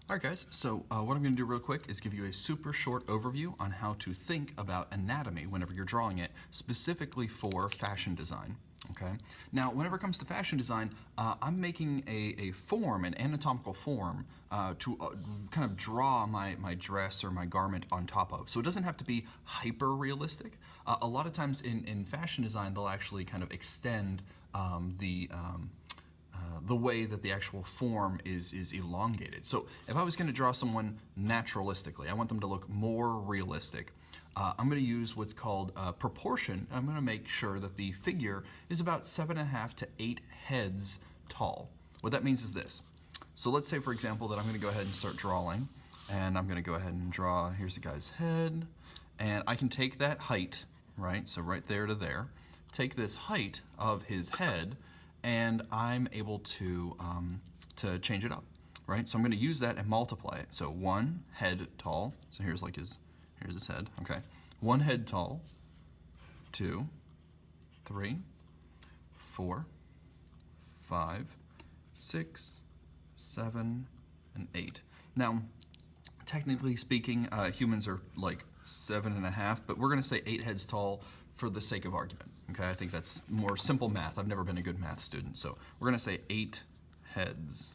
All right, guys, so what I'm going to do real quick is give you a super short overview on how to think about anatomy whenever you're drawing it, specifically for fashion design. Okay. Now, whenever it comes to fashion design, I'm making a form, an anatomical form, to kind of draw my dress or my garment on top of. So it doesn't have to be hyper realistic. A lot of times in fashion design, they'll actually kind of extend the way that the actual form is elongated. So if I was going to draw someone naturalistically, I want them to look more realistic. I'm going to use what's called proportion. I'm going to make sure that the figure is about 7.5 to 8 heads tall. What that means is this. So let's say, for example, that I'm going to go ahead and start drawing, and I'm going to go ahead and draw, here's the guy's head, and I can take that height, right, so right there to there, take this height of his head, and I'm able to change it up, right? So I'm going to use that and multiply it. So 1 head tall, so here's his head, okay. 1 head tall, 2, 3, 4, 5, 6, 7, and 8. Now, technically speaking, humans are like 7.5, but we're going to say 8 heads tall for the sake of argument. Okay, I think that's more simple math. I've never been a good math student, so we're going to say 8 heads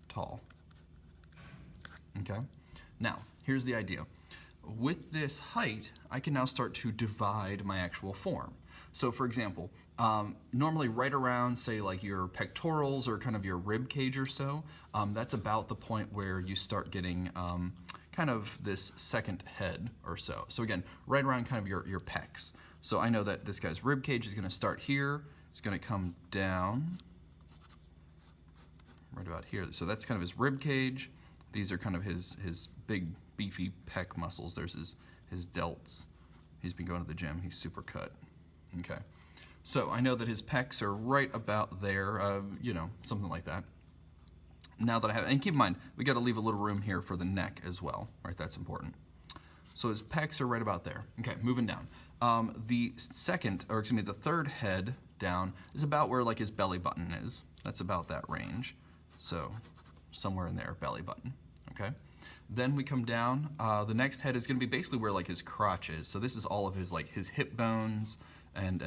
tall. Okay, now here's the idea. With this height, I can now start to divide my actual form. So for example, normally right around, say, like your pectorals or kind of your rib cage or so, that's about the point where you start getting kind of this second head or so. So again, right around kind of your pecs. So I know that this guy's rib cage is going to start here. It's going to come down right about here. So that's kind of his rib cage. These are kind of his big beefy pec muscles. There's his delts. He's been going to the gym. He's super cut. Okay. So I know that his pecs are right about there, you know, something like that. Now that I have, and keep in mind, we got to leave a little room here for the neck as well, right? That's important. So his pecs are right about there. Okay, moving down. The third head down is about where like his belly button is. That's about that range. So somewhere in there, belly button, okay? Then we come down, the next head is gonna be basically where like his crotch is. So this is all of his like his hip bones and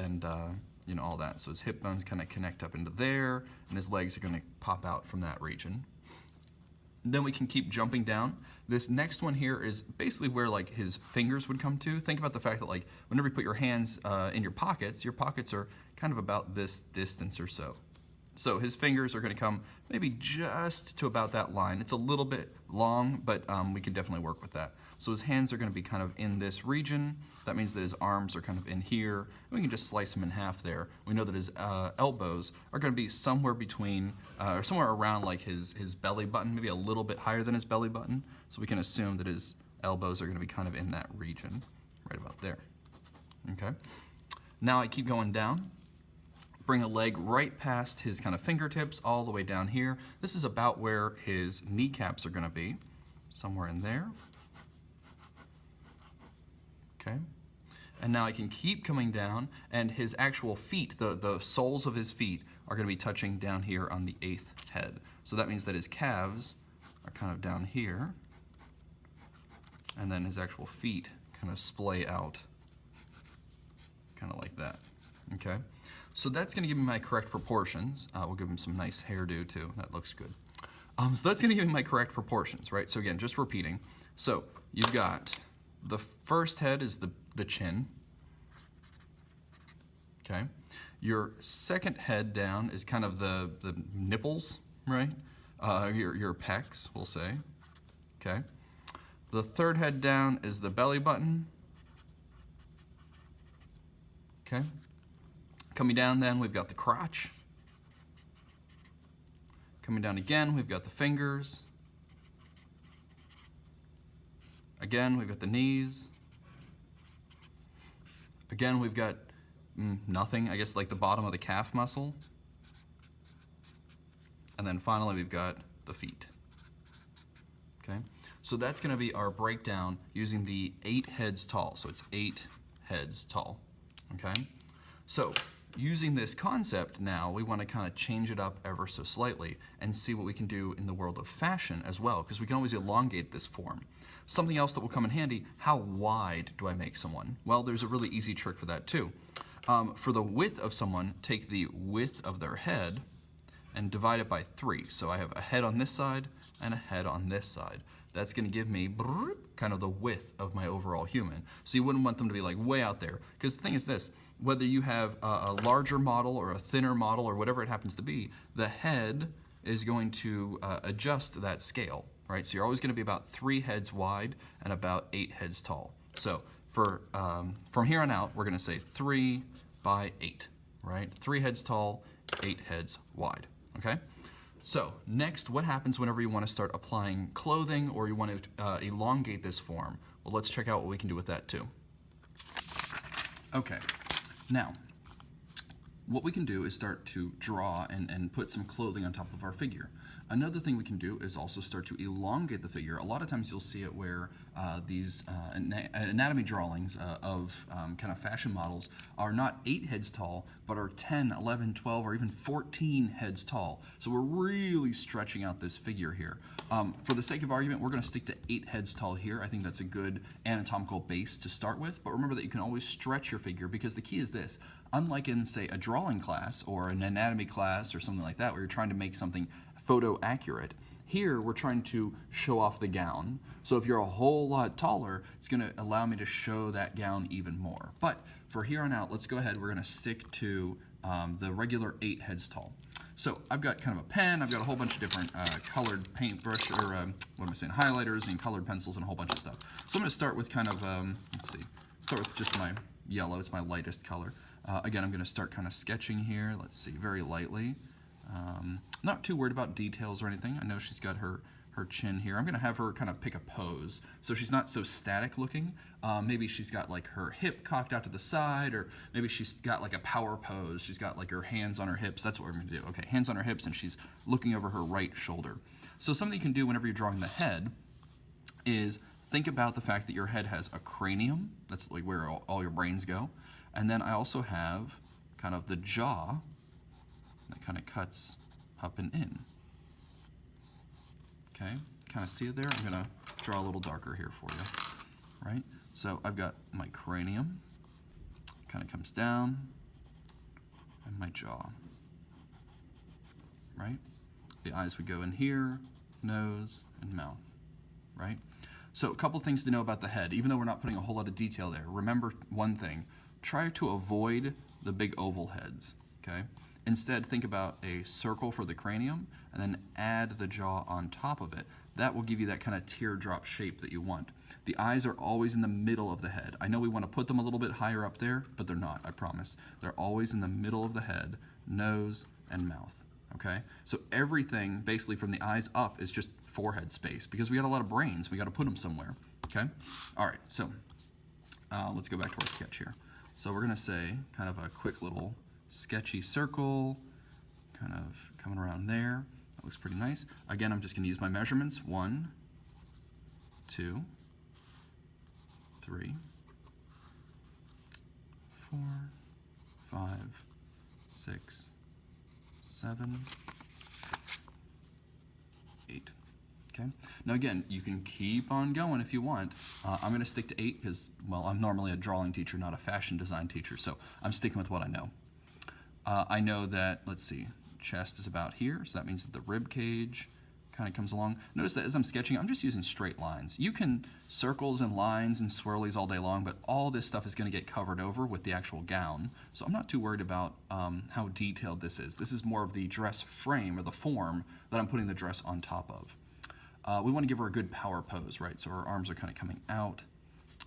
you know, all that. So his hip bones kind of connect up into there, and his legs are gonna pop out from that region. Then we can keep jumping down. This next one here is basically where like his fingers would come to. Think about the fact that like whenever you put your hands in your pockets are kind of about this distance or so. So his fingers are going to come maybe just to about that line. It's a little bit long, but we can definitely work with that. So his hands are going to be kind of in this region. That means that his arms are kind of in here. We can just slice them in half there. We know that his elbows are going to be somewhere between, or somewhere around like his belly button, maybe a little bit higher than his belly button. So we can assume that his elbows are going to be kind of in that region, right about there. Okay. Now I keep going down. Bring a leg right past his kind of fingertips all the way down here. This is about where his kneecaps are going to be, somewhere in there. Okay. And now I can keep coming down, and his actual feet, the soles of his feet, are going to be touching down here on the 8th head. So that means that his calves are kind of down here, and then his actual feet kind of splay out, kind of like that. Okay. So that's going to give me my correct proportions. We'll give him some nice hairdo too. That looks good. So that's going to give me my correct proportions, right? So again, just repeating. So you've got the first head is the chin. Okay. Your second head down is kind of the nipples, right? Your pecs, we'll say. Okay. The third head down is the belly button. Okay. Coming down then, we've got the crotch. Coming down again, we've got the fingers. Again, we've got the knees. Again, we've got nothing, I guess like the bottom of the calf muscle. And then finally, we've got the feet. Okay, so that's gonna be our breakdown using the 8 heads tall. So it's 8 heads tall, okay? So using this concept now, we want to kind of change it up ever so slightly and see what we can do in the world of fashion as well, because we can always elongate this form. Something else that will come in handy, how wide do I make someone? Well, there's a really easy trick for that too. For the width of someone, take the width of their head and divide it by 3. So I have a head on this side and a head on this side. That's going to give me kind of the width of my overall human. So you wouldn't want them to be like way out there. Because the thing is this, whether you have a larger model or a thinner model or whatever it happens to be, the head is going to adjust that scale, right? So you're always going to be about 3 heads wide and about 8 heads tall. So for from here on out, we're going to say 3 by 8, right? 3 heads tall, 8 heads wide, okay? So next, what happens whenever you want to start applying clothing or you want to elongate this form? Well, let's check out what we can do with that too. Okay, now, what we can do is start to draw and put some clothing on top of our figure. Another thing we can do is also start to elongate the figure. A lot of times you'll see it where these anatomy drawings of kind of fashion models are not 8 heads tall, but are 10, 11, 12, or even 14 heads tall. So we're really stretching out this figure here. For the sake of argument, we're going to stick to 8 heads tall here. I think that's a good anatomical base to start with, but remember that you can always stretch your figure, because the key is this. Unlike in, say, a drawing class or an anatomy class or something like that, where you're trying to make something photo accurate, here we're trying to show off the gown. So if you're a whole lot taller, it's going to allow me to show that gown even more. But for here on out, let's go ahead. We're going to stick to the regular 8 heads tall. So I've got kind of a pen. I've got a whole bunch of different colored paintbrush, or what am I saying, highlighters and colored pencils and a whole bunch of stuff. So I'm going to start with kind of, let's see, start with just my yellow. It's my lightest color. Again, I'm going to start kind of sketching here. Let's see, very lightly. Not too worried about details or anything. I know she's got her chin here. I'm going to have her kind of pick a pose so she's not so static looking. Maybe she's got like her hip cocked out to the side, or maybe she's got like a power pose. She's got like her hands on her hips. That's what we're going to do. Okay, hands on her hips, and she's looking over her right shoulder. So something you can do whenever you're drawing the head is think about the fact that your head has a cranium. That's like where all your brains go. And then I also have kind of the jaw that kind of cuts up and in. Okay, kind of see it there? I'm going to draw a little darker here for you, right? So I've got my cranium, kind of comes down, and my jaw, right? The eyes would go in here, nose, and mouth, right? So a couple things to know about the head, even though we're not putting a whole lot of detail there. Remember one thing, try to avoid the big oval heads, okay? Instead, think about a circle for the cranium and then add the jaw on top of it. That will give you that kind of teardrop shape that you want. The eyes are always in the middle of the head. I know we want to put them a little bit higher up there, but they're not, I promise. They're always in the middle of the head, nose and mouth, okay? So everything basically from the eyes up is just forehead space, because we got a lot of brains. We got to put them somewhere, okay? All right, so let's go back to our sketch here. So we're going to say kind of a quick little sketchy circle, kind of coming around there. That looks pretty nice. Again, I'm just going to use my measurements. 1, 2, 3, 4, 5, 6, 7, 8. Okay. Now again, you can keep on going if you want. I'm going to stick to 8 because, well, I'm normally a drawing teacher, not a fashion design teacher, so I'm sticking with what I know. I know that, let's see, chest is about here, so that means that the rib cage kind of comes along. Notice that as I'm sketching, I'm just using straight lines. You can circles and lines and swirlies all day long, but all this stuff is going to get covered over with the actual gown. So I'm not too worried about how detailed this is. This is more of the dress frame or the form that I'm putting the dress on top of. We want to give her a good power pose, right? So her arms are kind of coming out.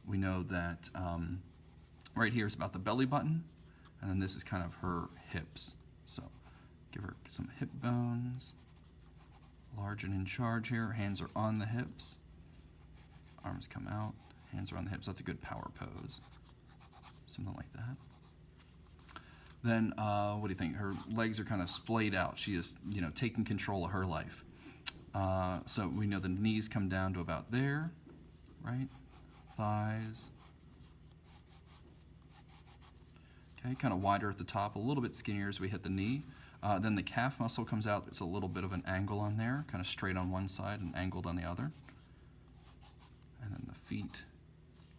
We know that right here is about the belly button, and then this is kind of her hips. So give her some hip bones. Large and in charge here. Her hands are on the hips. Arms come out. Hands are on the hips. That's a good power pose. Something like that. Then, what do you think? Her legs are kind of splayed out. She is, taking control of her life. So we know the knees come down to about there, right? Thighs. Okay, kind of wider at the top, a little bit skinnier as we hit the knee. Then the calf muscle comes out. There's a little bit of an angle on there, kind of straight on one side and angled on the other. And then the feet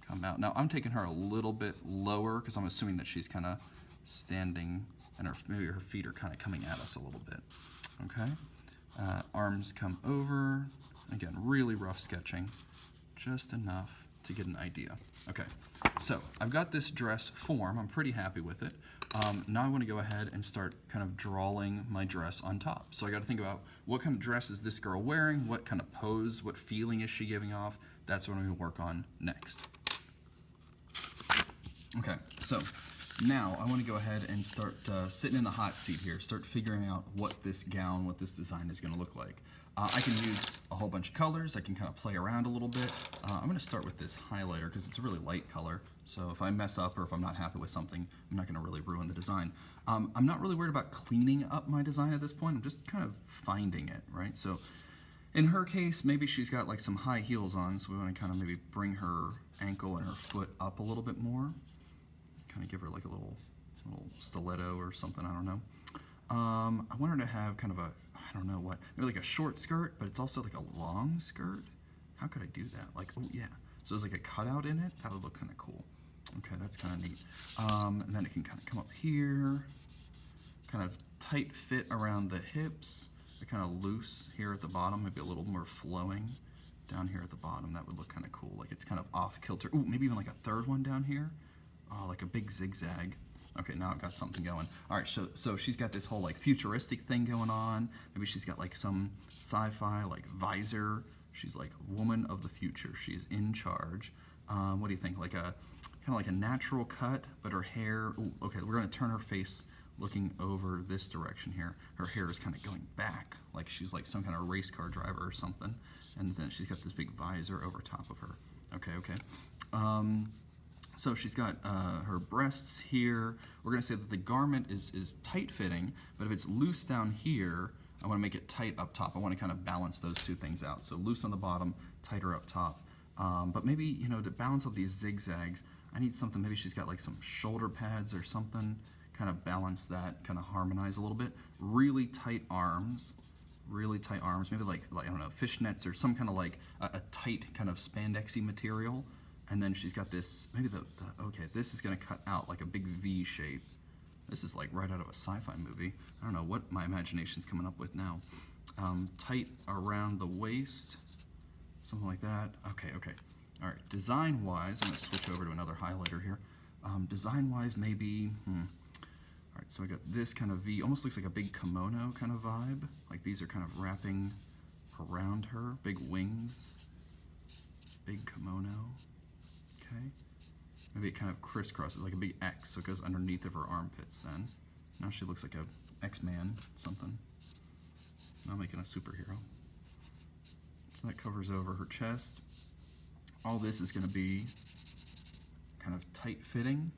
come out. Now I'm taking her a little bit lower because I'm assuming that she's kind of standing and maybe her feet are kind of coming at us a little bit. Okay, arms come over. Again, really rough sketching, just enough to get an idea. Okay, so I've got this dress form. I'm pretty happy with it. Now I want to go ahead and start kind of drawing my dress on top. So I got to think about what kind of dress is this girl wearing, what kind of pose, what feeling is she giving off. That's what I'm going to work on next. Okay, so now I want to go ahead and start sitting in the hot seat here, start figuring out what this gown, what this design is going to look like. I can use a whole bunch of colors. I can kind of play around a little bit. I'm going to start with this highlighter because it's a really light color. So if I mess up or if I'm not happy with something, I'm not going to really ruin the design. I'm not really worried about cleaning up my design at this point. I'm just kind of finding it, right? So in her case, maybe she's got like some high heels on, so we want to kind of maybe bring her ankle and her foot up a little bit more. Kind of give her like a little stiletto or something, I don't know. I want her to have kind of a, I don't know what, maybe like a short skirt, but it's also like a long skirt. How could I do that? Like, oh yeah. So there's like a cutout in it. That would look kind of cool. Okay, that's kind of neat. And then it can kind of come up here, kind of tight fit around the hips, but kind of loose here at the bottom, maybe a little more flowing down here at the bottom. That would look kind of cool. Like it's kind of off kilter. Ooh, maybe even like a third one down here. Oh, like a big zigzag. Okay, now I've got something going. All right, so she's got this whole like futuristic thing going on. Maybe she's got like some sci-fi like visor. She's like woman of the future. She's in charge. What do you think? Like a kind of like a natural cut, but her hair. Ooh, okay, we're gonna turn her face looking over this direction here. Her hair is kind of going back, like she's like some kind of race car driver or something. And then she's got this big visor over top of her. Okay. So she's got her breasts here. We're gonna say that the garment is tight fitting, but if it's loose down here, I wanna make it tight up top. I wanna kind of balance those two things out. So loose on the bottom, tighter up top. But maybe, you know, to balance all these zigzags, I need something, maybe she's got like some shoulder pads or something, kind of balance that, kind of harmonize a little bit. Really tight arms, maybe like I don't know, fishnets or some kind of like a tight kind of spandexy material. And then she's got this, maybe okay, this is gonna cut out like a big V shape. This is like right out of a sci-fi movie. I don't know what my imagination's coming up with now. Tight around the waist, something like that. Okay. All right, design-wise, I'm gonna switch over to another highlighter here. Design-wise, maybe, all right, so I got this kind of V, almost looks like a big kimono kind of vibe. Like these are kind of wrapping around her, big wings, big kimono. Okay, maybe it kind of crisscrosses like a big X, so it goes underneath of her armpits then. Now she looks like a X-Man something. Now making a superhero. So that covers over her chest. All this is gonna be kind of tight fitting.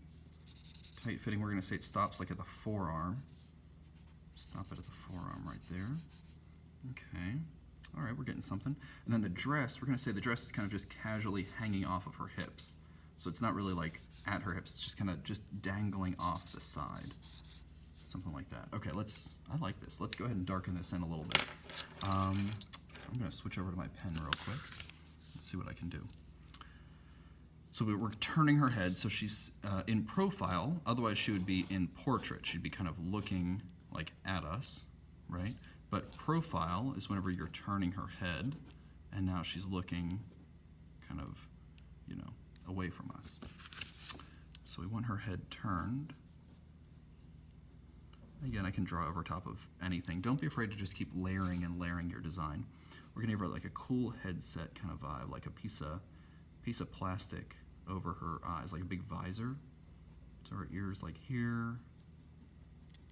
Tight fitting, we're gonna say it stops like at the forearm. Stop it at the forearm right there. Okay. All right, we're getting something. And then the dress, we're gonna say the dress is kind of just casually hanging off of her hips. So it's not really like at her hips, it's just kind of just dangling off the side. Something like that. Okay, I like this. Let's go ahead and darken this in a little bit. I'm gonna switch over to my pen real quick. Let's see what I can do. So we're turning her head, so she's in profile, otherwise she would be in portrait. She'd be kind of looking like at us, right? But profile is whenever you're turning her head, and now she's looking kind of, you know, away from us. So we want her head turned. Again, I can draw over top of anything. Don't be afraid to just keep layering and layering your design. We're gonna give her like a cool headset kind of vibe, like a piece of plastic over her eyes, like a big visor. So her ears like here.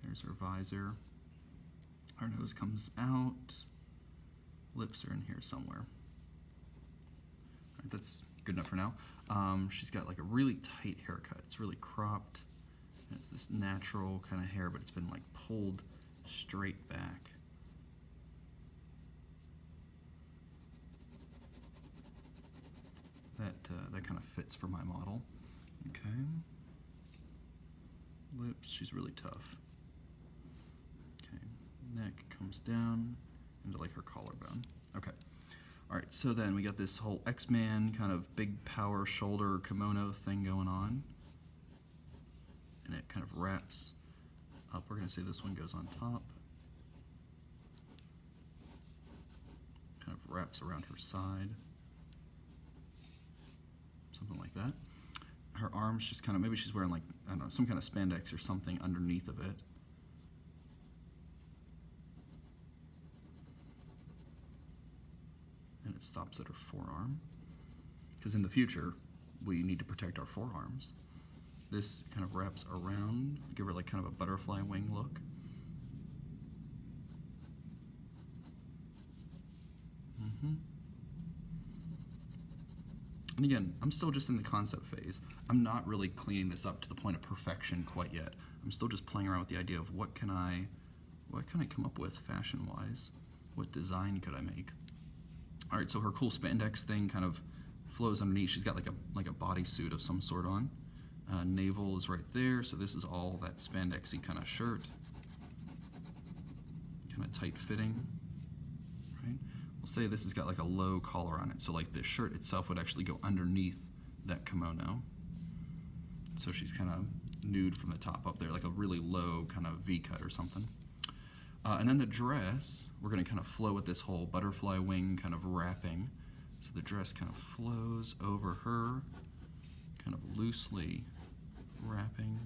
There's her visor. Her nose comes out. Lips are in here somewhere. All right, that's good enough for now. She's got like a really tight haircut. It's really cropped. And it's this natural kind of hair, but it's been like pulled straight back. That kind of fits for my model. Okay. lips, she's really tough. Okay, neck comes down into like her collarbone. Okay. All right, so then we got this whole X-Man kind of big power shoulder kimono thing going on. And it kind of wraps up. We're gonna say this one goes on top. Kind of wraps around her side. Something like that. Her arms just kind of, maybe she's wearing like, I don't know, some kind of spandex or something underneath of it. And it stops at her forearm. Because in the future, we need to protect our forearms. This kind of wraps around, give her like kind of a butterfly wing look. And again, I'm still just in the concept phase. I'm not really cleaning this up to the point of perfection quite yet. I'm still just playing around with the idea of what can I come up with fashion-wise? What design could I make? All right, so her cool spandex thing kind of flows underneath. She's got like a bodysuit of some sort on. Navel is right there, so this is all that spandexy kind of shirt. Kind of tight fitting, right? We'll say this has got like a low collar on it, so like the shirt itself would actually go underneath that kimono. So she's kind of nude from the top up there, like a really low kind of V-cut or something. And then the dress, we're gonna kind of flow with this whole butterfly wing kind of wrapping. So the dress kind of flows over her, kind of loosely wrapping.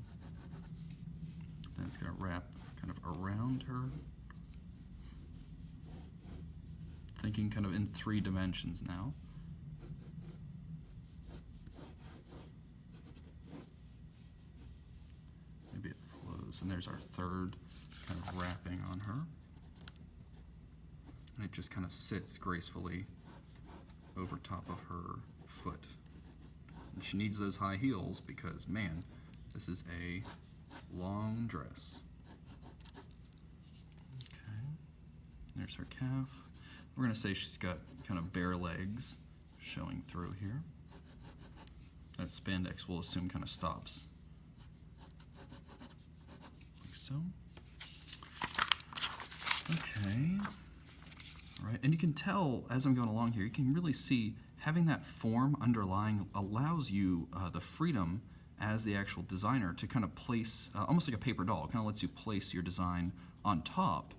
Then it's gonna wrap kind of around her. Thinking kind of in 3 dimensions now. Maybe it flows, and there's our third kind of wrapping on her. And it just kind of sits gracefully over top of her foot. And she needs those high heels because, man, this is a long dress. Okay, there's her calf. We're gonna say she's got kind of bare legs showing through here. That spandex we'll assume kind of stops. Like so. Okay. All right, and you can tell as I'm going along here, you can really see having that form underlying allows you the freedom as the actual designer to kind of place, almost like a paper doll, kind of lets you place your design on top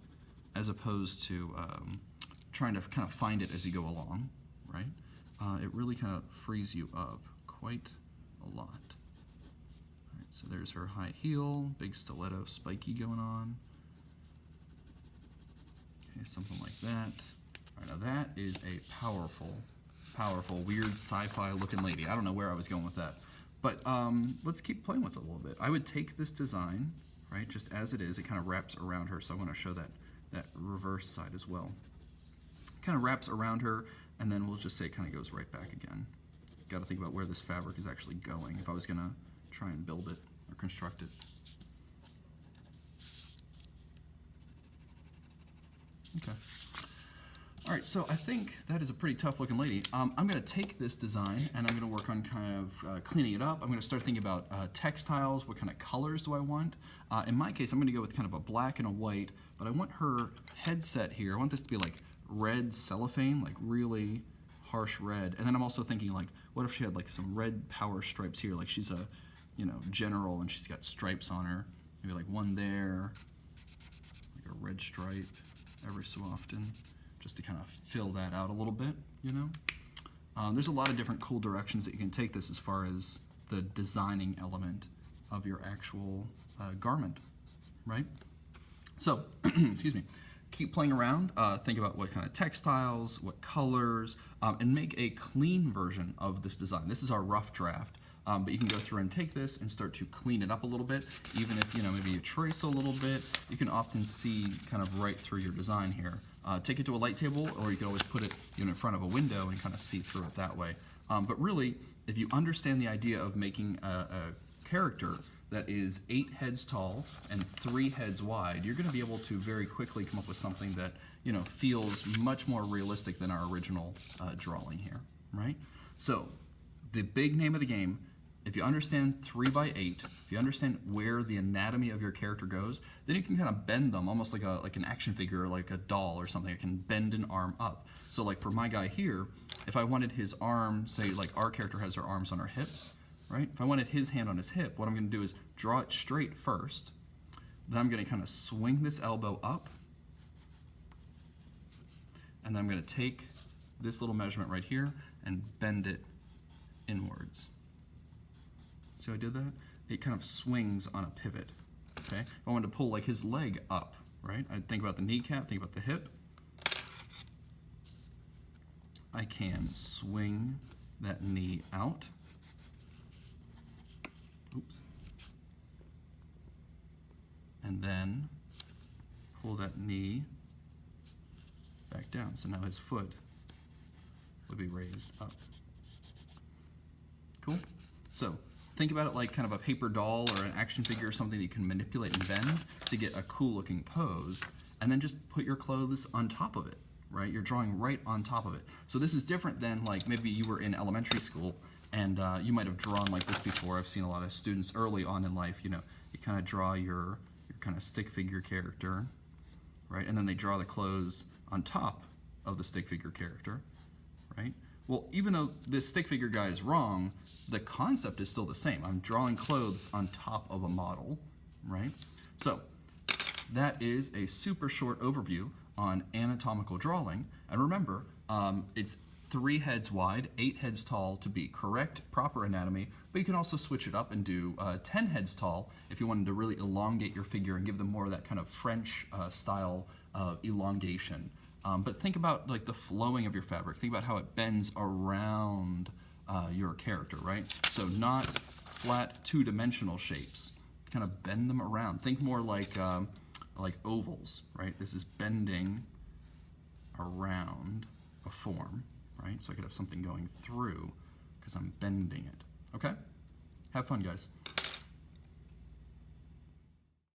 as opposed to trying to kind of find it as you go along, right? It really kind of frees you up quite a lot. All right, so there's her high heel, big stiletto, spiky going on. Okay, something like that. All right, now that is a powerful, weird sci-fi looking lady. I don't know where I was going with that. But let's keep playing with it a little bit. I would take this design, right, just as it is. It kind of wraps around her, so I want to show that reverse side as well. Kind of wraps around her, and then we'll just say it kind of goes right back again. Got to think about where this fabric is actually going if I was going to try and build it or construct it. Okay. All right, so I think that is a pretty tough looking lady. I'm going to take this design and I'm going to work on kind of cleaning it up. I'm going to start thinking about textiles. What kind of colors do I want? In my case, I'm going to go with kind of a black and a white, but I want her headset here. I want this to be like red cellophane, like really harsh red. And then I'm also thinking like, what if she had like some red power stripes here? Like she's a, you know, general and she's got stripes on her. Maybe like one there, like a red stripe every so often, just to kind of fill that out a little bit, you know? There's a lot of different cool directions that you can take this as far as the designing element of your actual garment, right? So, excuse me, keep playing around, think about what kind of textiles, what colors, and make a clean version of this design. This is our rough draft. But you can go through and take this and start to clean it up a little bit. Even if, you know, maybe you trace a little bit, you can often see kind of right through your design here. Take it to a light table, or you can always put it, you know, in front of a window and kind of see through it that way. But really, if you understand the idea of making a character that is 8 heads tall and 3 heads wide, you're going to be able to very quickly come up with something that, you know, feels much more realistic than our original drawing here, right? So the big name of the game if you understand 3 by 8, if you understand where the anatomy of your character goes, then you can kind of bend them almost like an action figure, or like a doll or something. It can bend an arm up. So like for my guy here, if I wanted his arm, say like our character has her arms on her hips, right? If I wanted his hand on his hip, what I'm going to do is draw it straight first. Then I'm going to kind of swing this elbow up. And then I'm going to take this little measurement right here and bend it inwards. See how I did that? It kind of swings on a pivot. Okay? If I wanted to pull like his leg up, right? I'd think about the kneecap, think about the hip. I can swing that knee out. Oops. And then pull that knee back down. So now his foot would be raised up. Cool? So think about it like kind of a paper doll or an action figure or something that you can manipulate and bend to get a cool looking pose, and then just put your clothes on top of it, right? You're drawing right on top of it. So this is different than like maybe you were in elementary school and you might have drawn like this before. I've seen a lot of students early on in life, you know, you kind of draw your kind of stick figure character, right? And then they draw the clothes on top of the stick figure character, right? Well, even though this stick figure guy is wrong, the concept is still the same. I'm drawing clothes on top of a model, right? So that is a super short overview on anatomical drawing. And remember, it's 3 heads wide, 8 heads tall to be correct, proper anatomy, but you can also switch it up and do 10 heads tall if you wanted to really elongate your figure and give them more of that kind of French style of elongation. But think about like the flowing of your fabric. Think about how it bends around your character, right? So not flat two-dimensional shapes. Kind of bend them around. Think more like ovals, right? This is bending around a form, right? So I could have something going through because I'm bending it. Okay? Have fun, guys.